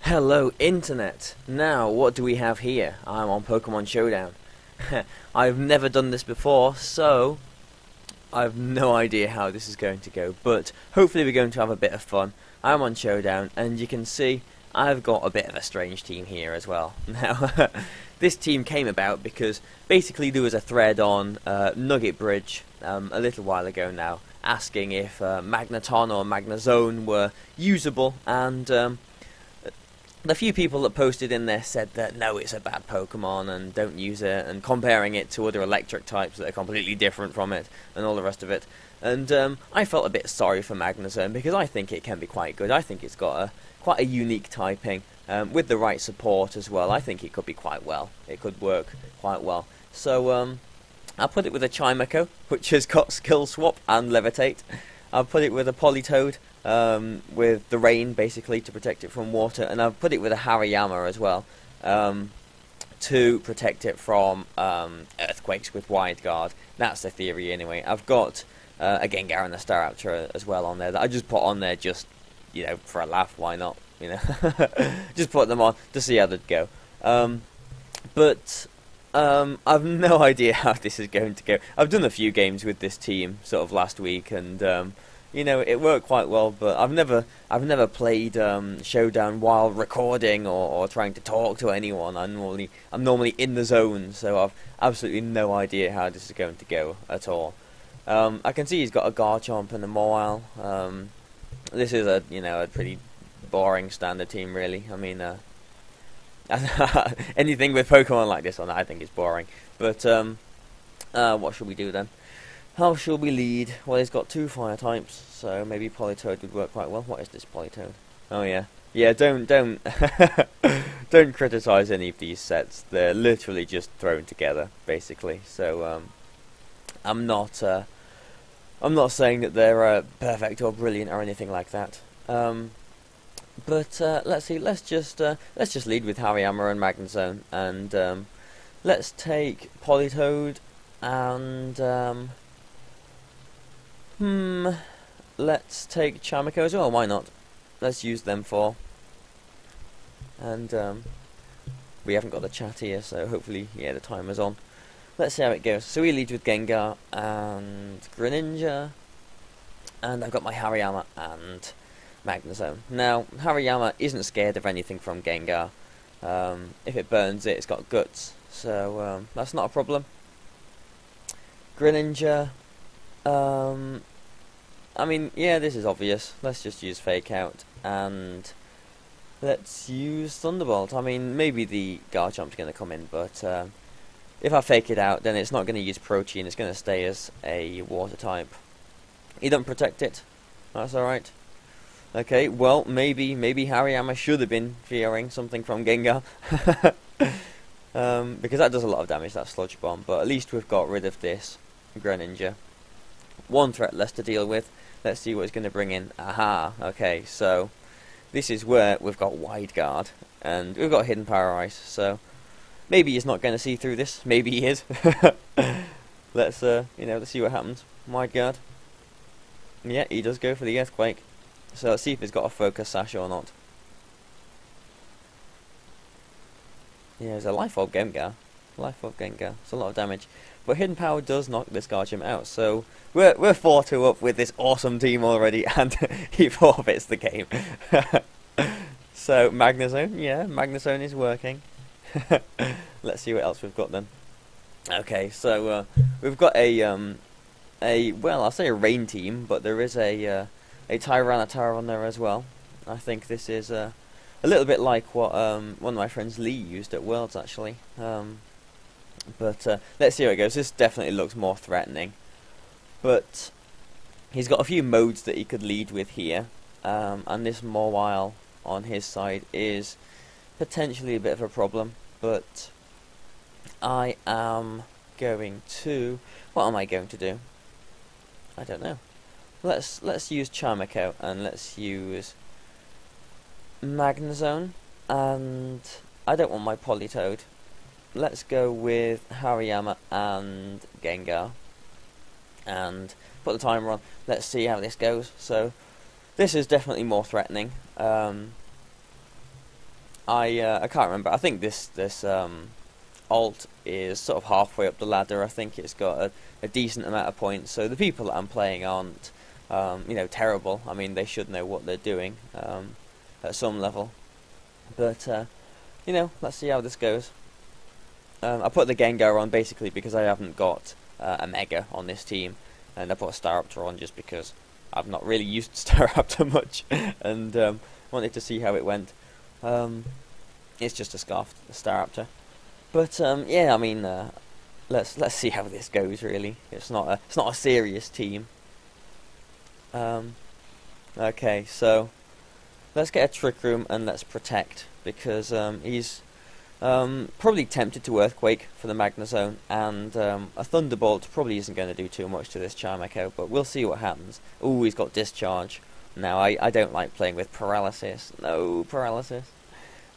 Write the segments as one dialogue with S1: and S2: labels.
S1: Hello Internet! Now what do we have here? I'm on Pokémon Showdown. I've never done this before, so I've no idea how this is going to go, but hopefully we're going to have a bit of fun. I'm on Showdown, and you can see I've got a bit of a strange team here as well. Now, this team came about because basically there was a thread on Nugget Bridge a little while ago now, asking if Magnezone or Magnezone were usable, and the few people that posted in there said that no, it's a bad Pokemon and don't use it, and comparing it to other electric types that are completely different from it and all the rest of it. And I felt a bit sorry for Magnezone because I think it can be quite good. I think it's got quite a unique typing with the right support as well. I think it could be quite well. It could work quite well. So I'll put it with a Chimecho, which has got Skill Swap and Levitate. I'll put it with a Politoed, with the rain basically to protect it from water, and I've put it with a Hariyama as well to protect it from earthquakes with Wide Guard. That's the theory anyway. I've got a Gengar and a Staraptor as well on there that I just put on there just, you know, for a laugh. Why not? You know, just put them on to see how they'd go. But I've no idea how this is going to go. I've done a few games with this team sort of last week, and you know, it worked quite well, but I've never played Showdown while recording or trying to talk to anyone. I'm normally in the zone, so I've absolutely no idea how this is going to go at all. I can see he's got a Garchomp and a Mawile. This is a pretty boring standard team, really. I mean, anything with Pokemon like this on it, I think is boring. But what should we do then? How shall we lead? Well, he's got two fire types, so maybe Politoed would work quite well. What is this Politoed? Oh yeah, yeah. Don't don't criticize any of these sets. They're literally just thrown together, basically. So I'm not saying that they're perfect or brilliant or anything like that. But let's see. Let's just lead with Hariyama and Magnezone, and let's take Politoed and let's take Chimecho as well, why not? Let's use them for. And we haven't got the chat here, so hopefully, yeah, the timer's on. Let's see how it goes. So we lead with Gengar and Greninja, and I've got my Hariyama and Magnezone. Now, Hariyama isn't scared of anything from Gengar. If it burns it, it's got guts, so that's not a problem. Greninja, I mean, yeah, this is obvious. Let's just use Fake Out, and let's use Thunderbolt. I mean, maybe the Garchomp's going to come in, but if I Fake it out, then it's not going to use Protein. It's going to stay as a Water type. He doesn't protect it. That's alright. Okay, well, maybe Hariyama should have been fearing something from Gengar. Because that does a lot of damage, that Sludge Bomb. But at least we've got rid of this Greninja. One threat less to deal with. Let's see what it's going to bring in. Aha, okay, so this is where we've got Wide Guard, and we've got Hidden Power Ice, so maybe he's not going to see through this. Maybe he is. Let's see what happens. Wide Guard. Yeah, he does go for the Earthquake. So let's see if he's got a Focus Sash or not. Yeah, there's a Life Orb Gengar. Life Orb Gengar. It's a lot of damage. But Hidden Power does knock this Garchomp out, so we're 4-2 up with this awesome team already, and he forfeits the game. So Magnezone, yeah, Magnezone is working. Let's see what else we've got then. Okay, so we've got well, I'll say a rain team, but there is a Tyranitar on there as well. I think this is a little bit like what one of my friends Lee used at Worlds, actually. But let's see how it goes. This definitely looks more threatening. But he's got a few modes that he could lead with here. And this Mawile on his side is potentially a bit of a problem. But I am going to... What am I going to do? I don't know. Let's use Chimecho and let's use Magnezone. And I don't want my Politoed. Let's go with Hariyama and Gengar, and put the timer on. Let's see how this goes. So this is definitely more threatening. I can't remember. I think this alt is sort of halfway up the ladder. I think it's got a decent amount of points. So the people that I'm playing aren't terrible. I mean, they should know what they're doing at some level. But let's see how this goes. I put the Gengar on basically because I haven't got a Mega on this team, and I put a Staraptor on just because I've not really used Staraptor much, and wanted to see how it went. It's just a Scarfed Staraptor, but yeah, I mean, let's see how this goes. Really, it's not a serious team. Okay, so let's get a Trick Room and let's Protect, because he's probably tempted to Earthquake for the Magnezone, and a Thunderbolt probably isn't going to do too much to this Chimecho, but we'll see what happens. Ooh, he's got Discharge. Now, I don't like playing with Paralysis. No, Paralysis.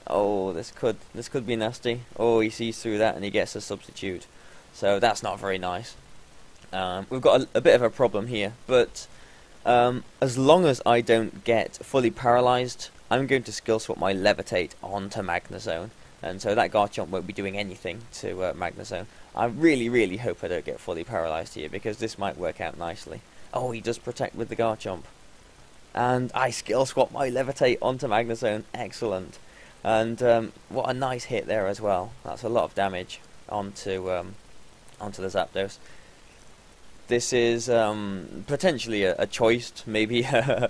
S1: Oh, this could be nasty. Oh, he sees through that and he gets a Substitute. So that's not very nice. We've got a bit of a problem here, but as long as I don't get fully paralyzed, I'm going to skill swap my Levitate onto Magnezone, and so that Garchomp won't be doing anything to Magnezone. I really, really hope I don't get fully paralyzed here, because this might work out nicely. Oh, he does Protect with the Garchomp. And I skill swap my Levitate onto Magnezone. Excellent. And what a nice hit there as well. That's a lot of damage onto the Zapdos. This is potentially a choiced, maybe a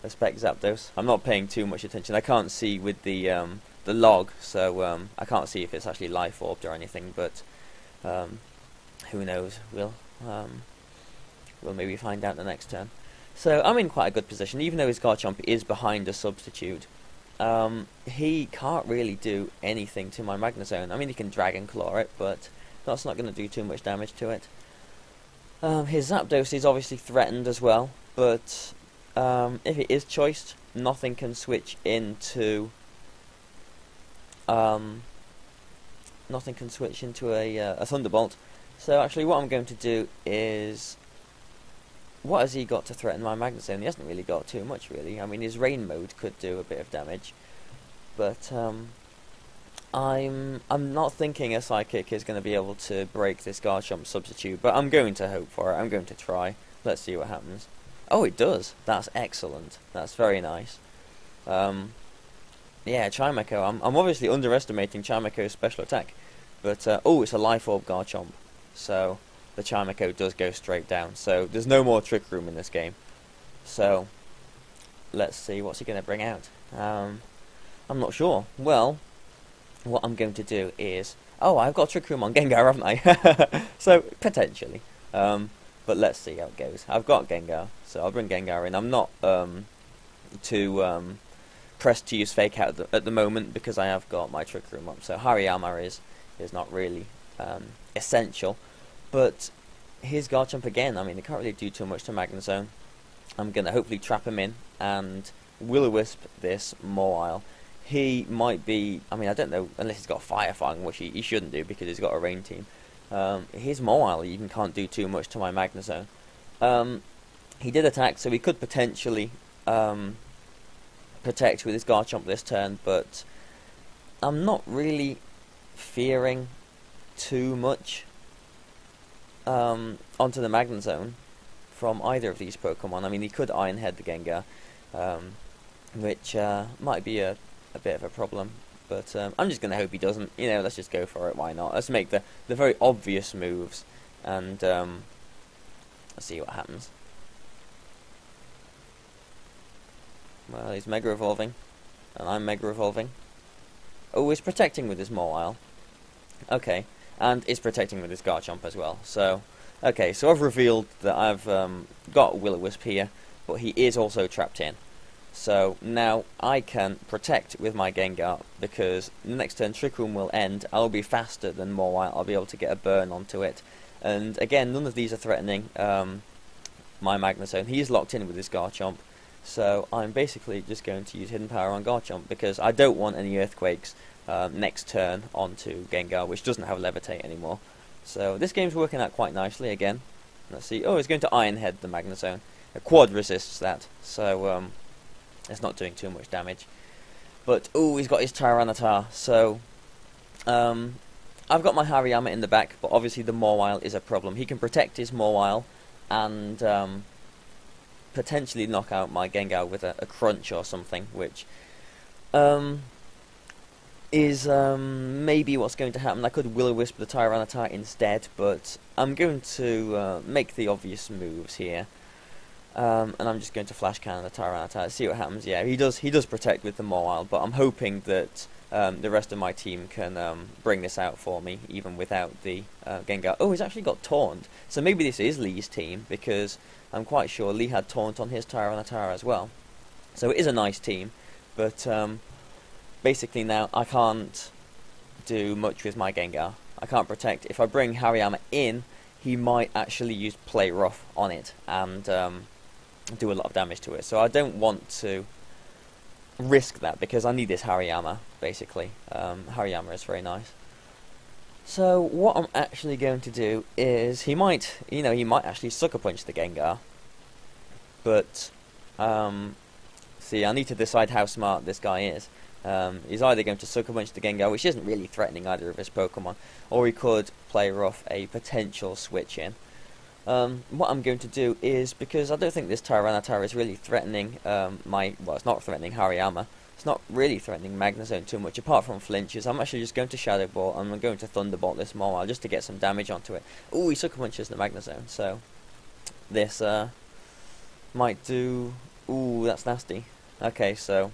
S1: Spec Zapdos. I'm not paying too much attention. I can't see with the log, so I can't see if it's actually life orbed or anything. But who knows? We'll maybe find out the next turn. So I'm in quite a good position, even though his Garchomp is behind a Substitute. He can't really do anything to my Magnezone. I mean, he can Dragon Claw it, but that's not going to do too much damage to it. His Zapdos is obviously threatened as well, but if it is choiced, nothing can switch into a Thunderbolt. So actually, what I'm going to do is, what has he got to threaten my Magnezone? He hasn't really got too much, really. I mean, his Rain Mode could do a bit of damage, but I'm not thinking a Psychic is going to be able to break this Garchomp Substitute, but I'm going to hope for it. I'm going to try. Let's see what happens. Oh, it does. That's excellent. That's very nice. Yeah, Chimecho. I'm obviously underestimating Chimecho's special attack, but oh, it's a Life Orb Garchomp, so the Chimecho does go straight down. So there's no more Trick Room in this game. So let's see, what's he going to bring out? I'm not sure. Well, what I'm going to do is, oh, I've got Trick Room on Gengar, haven't I? So potentially. But let's see how it goes. I've got Gengar, so I'll bring Gengar in. I'm not too pressed to use Fake Out at the moment, because I have got my Trick Room up. So Hariyama is not really essential. But his Garchomp again, I mean, it can't really do too much to Magnezone. I'm going to hopefully trap him in and Will-O-Wisp this Mawile. He might be, I mean, I don't know, unless he's got Fire Fang, which he shouldn't do because he's got a Rain Team. His Mawile even can't do too much to my Magnezone. He did attack, so he could potentially Protect with his Garchomp this turn, but I'm not really fearing too much onto the Magnezone from either of these Pokemon. I mean, he could Iron Head the Gengar, which might be a bit of a problem, but I'm just going to hope he doesn't. Let's just go for it, why not? Let's make the very obvious moves, and let's see what happens. Well, he's Mega Evolving, and I'm Mega Evolving. Oh, he's Protecting with his Mawile. Okay. And is Protecting with his Garchomp as well. So, okay, so I've revealed that I've got Will-O-Wisp here, but he is also trapped in. So now I can Protect with my Gengar, because the next turn Trick Room will end. I'll be faster than Mawile. I'll be able to get a burn onto it. And again, none of these are threatening my Magnezone. He is locked in with his Garchomp. So I'm basically just going to use Hidden Power on Garchomp, because I don't want any Earthquakes next turn onto Gengar, which doesn't have Levitate anymore. So this game's working out quite nicely again. Let's see. Oh, it's going to Iron Head the Magnezone. A Quad resists that, so it's not doing too much damage. But oh, he's got his Tyranitar. So I've got my Hariyama in the back, but obviously the Mawile is a problem. He can protect his Mawile and potentially knock out my Gengar with a crunch or something, which is maybe what's going to happen. I could Will-O-Wisp the Tyranitar instead, but I'm going to make the obvious moves here. And I'm just going to Flash Cannon the Tyranitar, see what happens. Yeah, he does protect with the Mawile, but I'm hoping that the rest of my team can bring this out for me, even without the Gengar. Oh, he's actually got Taunt, so maybe this is Lee's team, because I'm quite sure Lee had Taunt on his Tyranitar as well. So it is a nice team, but basically now I can't do much with my Gengar. I can't protect. If I bring Hariyama in, he might actually use Play Rough on it, and do a lot of damage to it. So I don't want to risk that, because I need this Hariyama, basically. Hariyama is very nice. So what I'm actually going to do is, he might actually Sucker Punch the Gengar. But, see, I need to decide how smart this guy is. He's either going to Sucker Punch the Gengar, which isn't really threatening either of his Pokemon, or he could Play Rough a potential switch in. What I'm going to do is, because I don't think this Tyranitar is really threatening it's not threatening Hariyama, it's not really threatening Magnezone too much, apart from flinches. I'm actually just going to Shadow Ball, and I'm going to Thunderbolt this Mawile just to get some damage onto it. Ooh, he Sucker Punches the Magnezone, so this might do... Ooh, that's nasty. Okay, so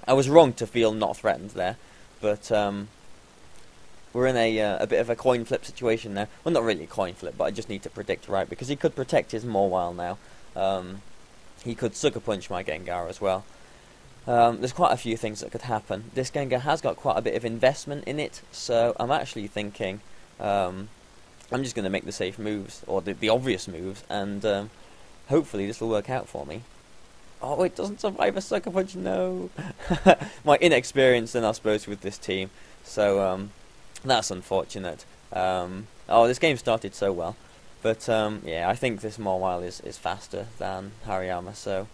S1: I was wrong to feel not threatened there, but we're in a bit of a coin flip situation now. Well, not really a coin flip, but I just need to predict right, because he could protect his Mawile now. He could Sucker Punch my Gengar as well. There's quite a few things that could happen. This Gengar has got quite a bit of investment in it, so I'm actually thinking I'm just going to make the safe moves, or the obvious moves, and hopefully this will work out for me. Oh, it doesn't survive a Sucker Punch, no! My inexperience then, I suppose, with this team. So, that's unfortunate. Oh, this game started so well. But, yeah, I think this Mawile is faster than Hariyama, so...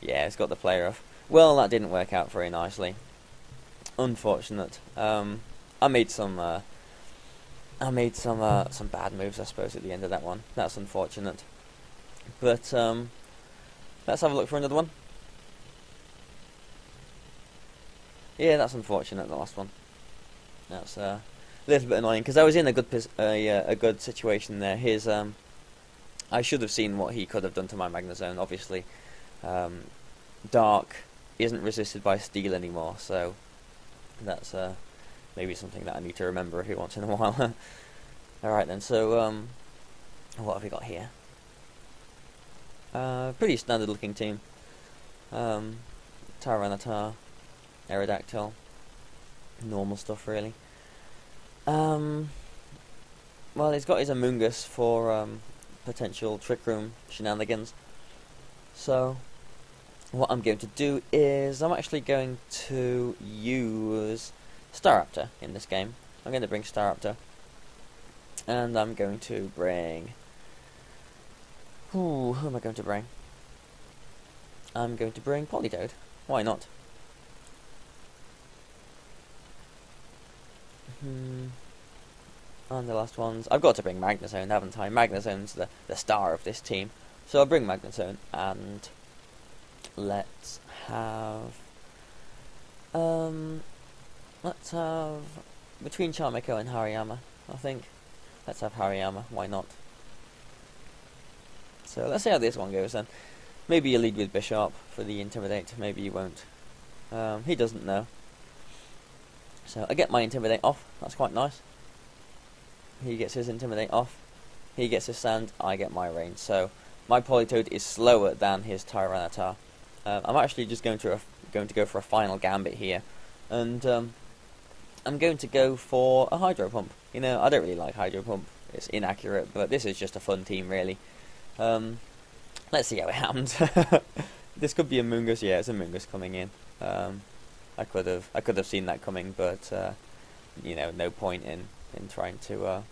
S1: Yeah, it's got the Play Rough. Well, that didn't work out very nicely. Unfortunate. I made some bad moves, I suppose, at the end of that one. That's unfortunate. But, let's have a look for another one. Yeah, that's unfortunate, the last one. That's a little bit annoying, because I was in a good situation there. His I should have seen what he could have done to my Magnezone. Obviously, Dark isn't resisted by Steel anymore, so that's maybe something that I need to remember every once in a while. Alright then, so what have we got here? Pretty standard looking team. Tyranitar, Aerodactyl, normal stuff really. Well, he's got his Amoonguss for potential Trick Room shenanigans. So, what I'm going to do is, I'm actually going to use Staraptor in this game. I'm going to bring Staraptor. And I'm going to bring... Ooh, who am I going to bring? I'm going to bring Politoed. Why not? And the last ones... I've got to bring Magnezone, haven't I? Magnezone's the star of this team. So I'll bring Magnezone, and... Let's have... Between Chimecho and Hariyama, I think. Let's have Hariyama, why not? So let's see how this one goes then. Maybe you lead with Bishop for the Intimidate, maybe you won't. He doesn't know. So I get my Intimidate off, that's quite nice. He gets his Intimidate off. He gets his Sand, I get my Rain. So my Politoed is slower than his Tyranitar. I'm actually just going to go for a final Gambit here. And I'm going to go for a Hydro Pump. You know, I don't really like Hydro Pump. It's inaccurate, but this is just a fun team, really. Let's see how it happens. This could be a Amoonguss. Yeah, it's a Amoonguss coming in. I could have seen that coming, but you know, no point in trying to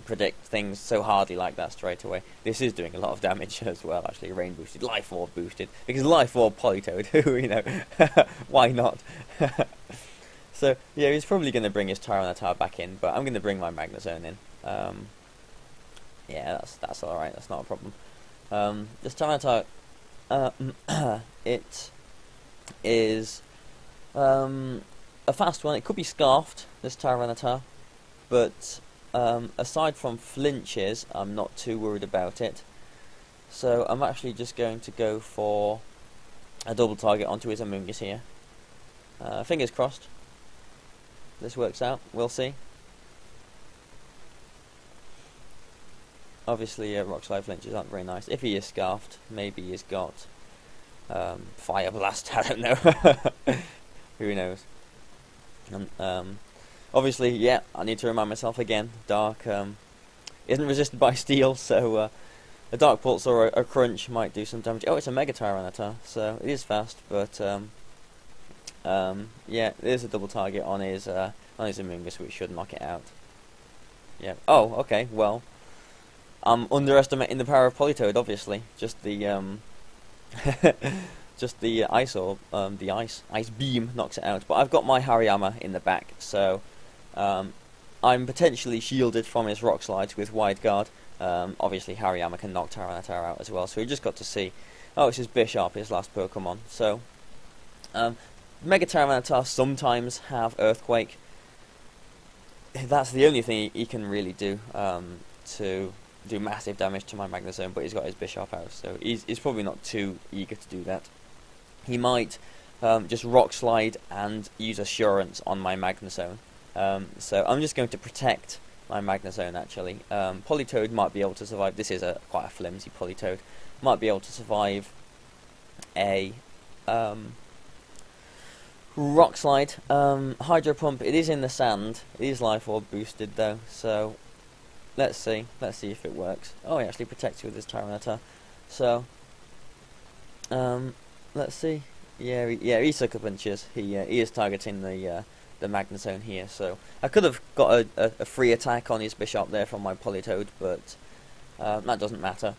S1: predict things so hardly like that straight away. This is doing a lot of damage as well, actually. Rain boosted, Life Orb boosted, because Life Orb Politoed, you know, why not? So, yeah, he's probably going to bring his Tyranitar back in, but I'm going to bring my Magnezone in. Yeah, that's alright, that's not a problem. This Tyranitar, it is a fast one. It could be Scarfed, this Tyranitar, but aside from flinches, I'm not too worried about it. So I'm actually just going to go for a double target onto his Amoonguss here. Fingers crossed this works out, we'll see. Obviously Rock Slide flinches aren't very nice. If he is Scarfed, maybe he's got Fire Blast, I don't know. Who knows. Obviously, yeah, I need to remind myself again, Dark isn't resisted by Steel, so a Dark Pulse or a Crunch might do some damage. Oh, it's a Mega Tyranitar, so it is fast, but yeah, there's a double target on his Amoonguss, which should knock it out. Yeah. Oh, okay. Well, I'm underestimating the power of Politoed. Obviously, just the just the Ice Orb, the Ice Beam knocks it out. But I've got my Hariyama in the back, so I'm potentially shielded from his Rock Slides with Wide Guard. Obviously, Hariyama can knock Tyranitar out as well, so we just got to see. Oh, it's his Bisharp, his last Pokemon. So, Mega Tyranitar sometimes have Earthquake. That's the only thing he can really do to do massive damage to my Magnezone, but he's got his Bisharp out, so he's probably not too eager to do that. He might just Rock Slide and use Assurance on my Magnezone. So I'm just going to protect my Magnezone, actually. Politoed might be able to survive. This is quite a flimsy Politoed. Might be able to survive a Rock Slide. Hydro Pump, it is in the sand. It is Life Orb boosted though, so let's see if it works. Oh, he actually protects you with his Tyranitar. So let's see. Yeah, he Sucker Punches. He is targeting the Magnezone here. So I could have got a free attack on his Bisharp there from my Politoed, but that doesn't matter.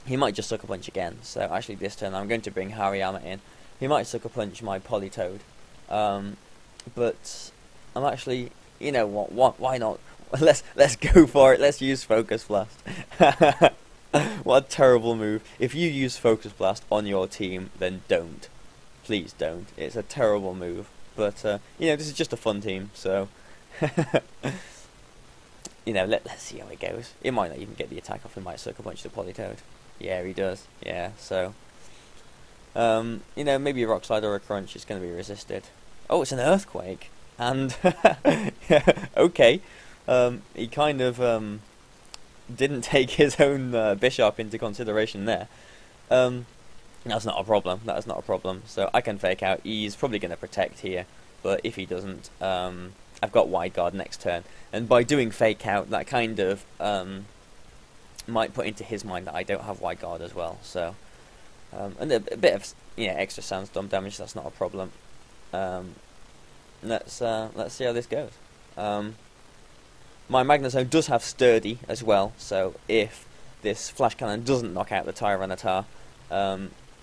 S1: He might just Sucker Punch again. So actually, this turn I'm going to bring Hariyama in. He might Sucker Punch my Politoed, but I'm actually, you know what? Why not? Let's go for it. Let's use Focus Blast. What a terrible move! If you use Focus Blast on your team, then don't. Please don't. It's a terrible move. But you know, this is just a fun team, so you know, let's see how it goes. It might not even get the attack off. It might Sucker Punch the Politoed. Yeah, he does. Yeah, so you know, maybe a Rock Slide or a Crunch is going to be resisted. Oh, it's an Earthquake, and yeah, okay. He kind of didn't take his own Bisharp into consideration there. That's not a problem. That is not a problem. So I can Fake Out. He's probably going to protect here, but if he doesn't, I've got Wide Guard next turn, and by doing Fake Out, that kind of might put into his mind that I don't have Wide Guard as well. So and a bit of extra Sandstorm damage. That's not a problem. Let's see how this goes. My Magnezone does have Sturdy as well, so if this Flash Cannon doesn't knock out the Tyranitar,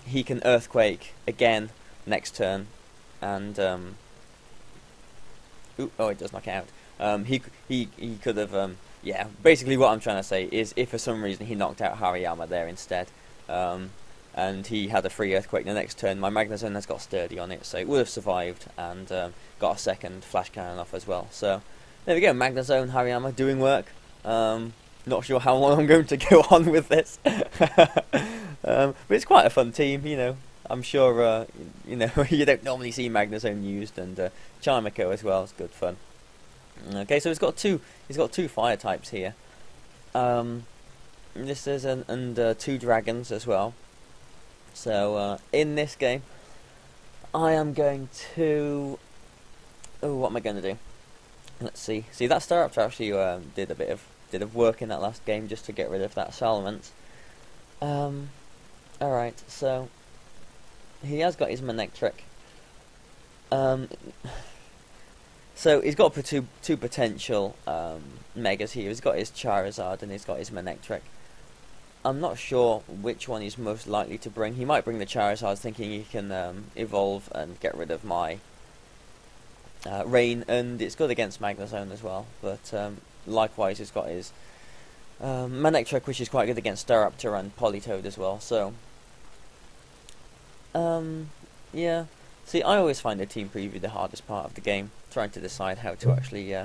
S1: he can Earthquake again next turn, and oh, it does knock it out. He could have yeah. Basically, what I'm trying to say is, if for some reason he knocked out Hariyama there instead, and he had a free Earthquake the next turn, my Magnezone has got Sturdy on it, so it would have survived and got a second Flash Cannon off as well. So there we go, Magnezone, Hariyama doing work. Not sure how long I'm going to go on with this. But it's quite a fun team, you know. I'm sure, you know, you don't normally see Magnezone used, and Chimecho as well. It's good fun. Okay, so he's got two fire types here. This is and two dragons as well. So in this game, I am going to. Oh, what am I going to do? Let's see. See, that Staraptor actually did a bit of work in that last game just to get rid of that Salamence. Alright, so he has got his Manectric. So he's got two potential Megas here. He's got his Charizard and he's got his Manectric. I'm not sure which one he's most likely to bring. He might bring the Charizard thinking he can evolve and get rid of my Rain, and it's good against Magnezone as well. But likewise he's got his Manectric, which is quite good against Staraptor and Politoed as well. So yeah. See, I always find the team preview the hardest part of the game, trying to decide how to actually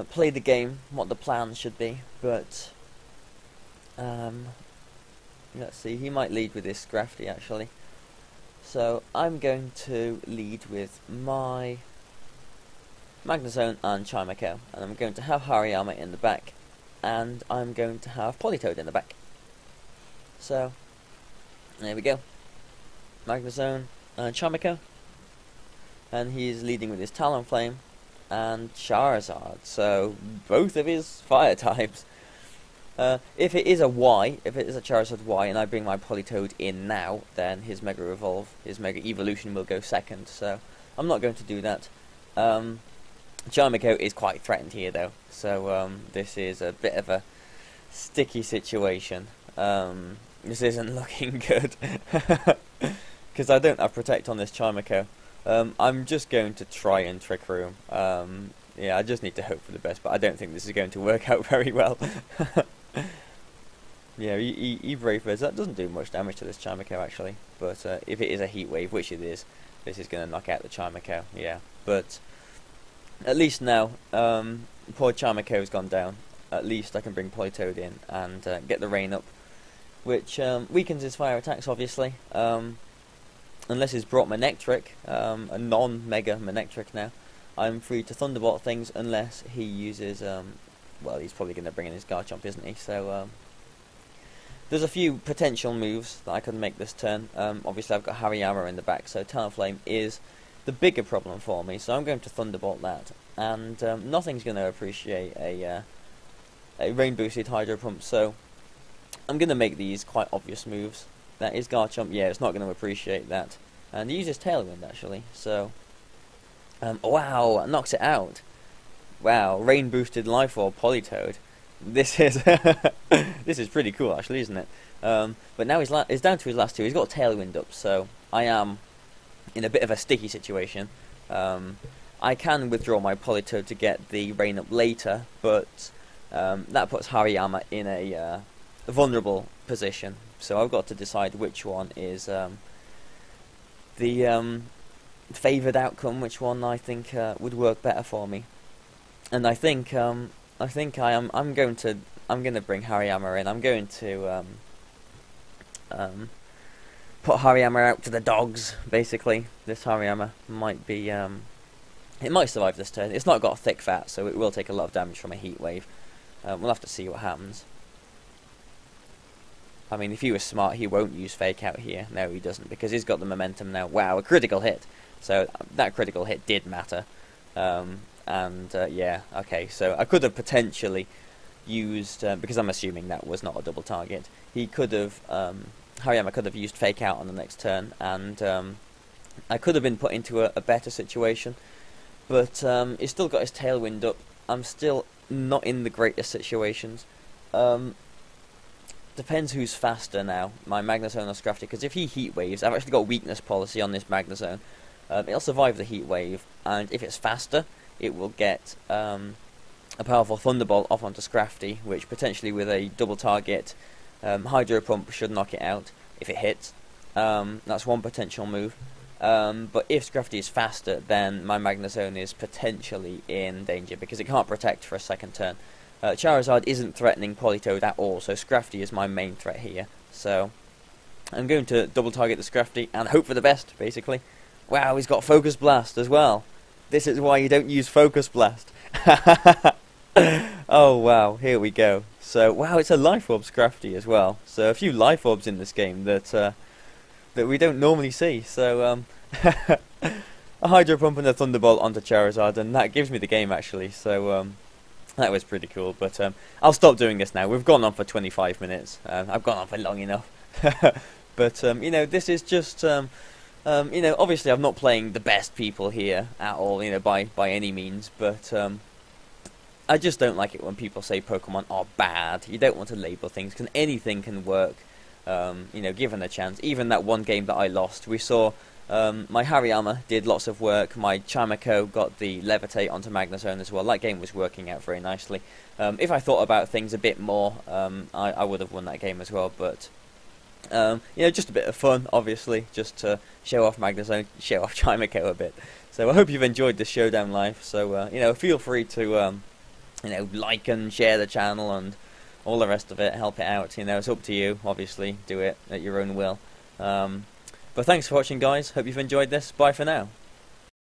S1: play the game, what the plans should be. But let's see, he might lead with this Scrafty actually. So I'm going to lead with my Magnezone and Chimecho, and I'm going to have Hariyama in the back, and I'm going to have Politoed in the back. So there we go, Magnezone and Chimecho, and he's leading with his Talonflame and Charizard, so both of his fire types. If it is a Y, if it is a Charizard Y, and I bring my Politoed in now, then his Mega Evolve, his Mega Evolution will go second, so I'm not going to do that. Chimecho is quite threatened here though, so this is a bit of a sticky situation. This isn't looking good, because I don't have Protect on this Chimecho. I'm just going to try and Trick Room. Yeah, I just need to hope for the best, but I don't think this is going to work out very well. Yeah, he Brave Birds. That doesn't do much damage to this Chimecho actually, but if it is a Heat Wave, which it is, this is going to knock out the Chimecho. Yeah, but at least now, poor Chimecho's gone down. At least I can bring Politoed in and get the Rain up, which weakens his fire attacks obviously. Unless he's brought Manectric, a non-Mega Manectric now, I'm free to Thunderbolt things unless he uses, well, he's probably going to bring in his Garchomp, isn't he? So there's a few potential moves that I can make this turn. Obviously I've got Hariyama in the back, so Talonflame is the bigger problem for me, so I'm going to Thunderbolt that. And nothing's going to appreciate a Rain Boosted Hydro Pump, so I'm going to make these quite obvious moves. That is Garchomp, yeah, it's not going to appreciate that. And he uses Tailwind actually, so wow, that knocks it out. Wow, Rain Boosted Life Orb Politoed. This is this is pretty cool actually, isn't it? But now he's down to his last two. He's got Tailwind up, so I am in a bit of a sticky situation. I can withdraw my Politoed to get the Rain up later, but that puts Hariyama in a vulnerable position. So I've got to decide which one is the favoured outcome, which one I think would work better for me. And I think I'm going to bring Hariyama in. I'm going to put Hariyama out to the dogs. Basically, this Hariyama might be it might survive this turn. It's not got thick fat, so it will take a lot of damage from a Heat Wave. We'll have to see what happens. I mean, if he was smart, he won't use Fake Out here. No, he doesn't, because he's got the momentum now. Wow, a critical hit. So that critical hit did matter. Yeah, okay, so I could have potentially used, because I'm assuming that was not a double target, he could have, Hariyama could have used Fake Out on the next turn, and I could have been put into a better situation, but he's still got his Tailwind up. I'm still not in the greatest situations. Depends who's faster now, my Magnezone or Scrafty, because if he Heat Waves, I've actually got a weakness policy on this Magnezone. It'll survive the Heat Wave, and if it's faster, it will get a powerful Thunderbolt off onto Scrafty, which potentially with a double target Hydro Pump should knock it out if it hits. That's one potential move. But if Scrafty is faster, then my Magnezone is potentially in danger, because it can't protect for a second turn. Charizard isn't threatening Politoed at all, so Scrafty is my main threat here. So I'm going to double target the Scrafty and hope for the best, basically. Wow, he's got Focus Blast as well. This is why you don't use Focus Blast. Oh wow, here we go. So wow, it's a Life Orb Scrafty as well. So a few Life Orbs in this game that we don't normally see. So a Hydro Pump and a Thunderbolt onto Charizard, and that gives me the game actually. So that was pretty cool, but I'll stop doing this now. We've gone on for 25 minutes. I've gone on for long enough. But, you know, this is just You know, obviously I'm not playing the best people here at all, you know, by any means, but I just don't like it when people say Pokemon are bad. You don't want to label things, because anything can work, you know, given a chance. Even that one game that I lost, we saw my Hariyama did lots of work, my Chimecho got the Levitate onto Magnezone as well. That game was working out very nicely. If I thought about things a bit more, I would have won that game as well, but you know, just a bit of fun, obviously, just to show off Magnezone, show off Chimecho a bit. So I hope you've enjoyed this Showdown live, so you know, feel free to you know, like and share the channel and all the rest of it, help it out, you know, it's up to you, obviously, do it at your own will. But thanks for watching, guys, hope you've enjoyed this, bye for now.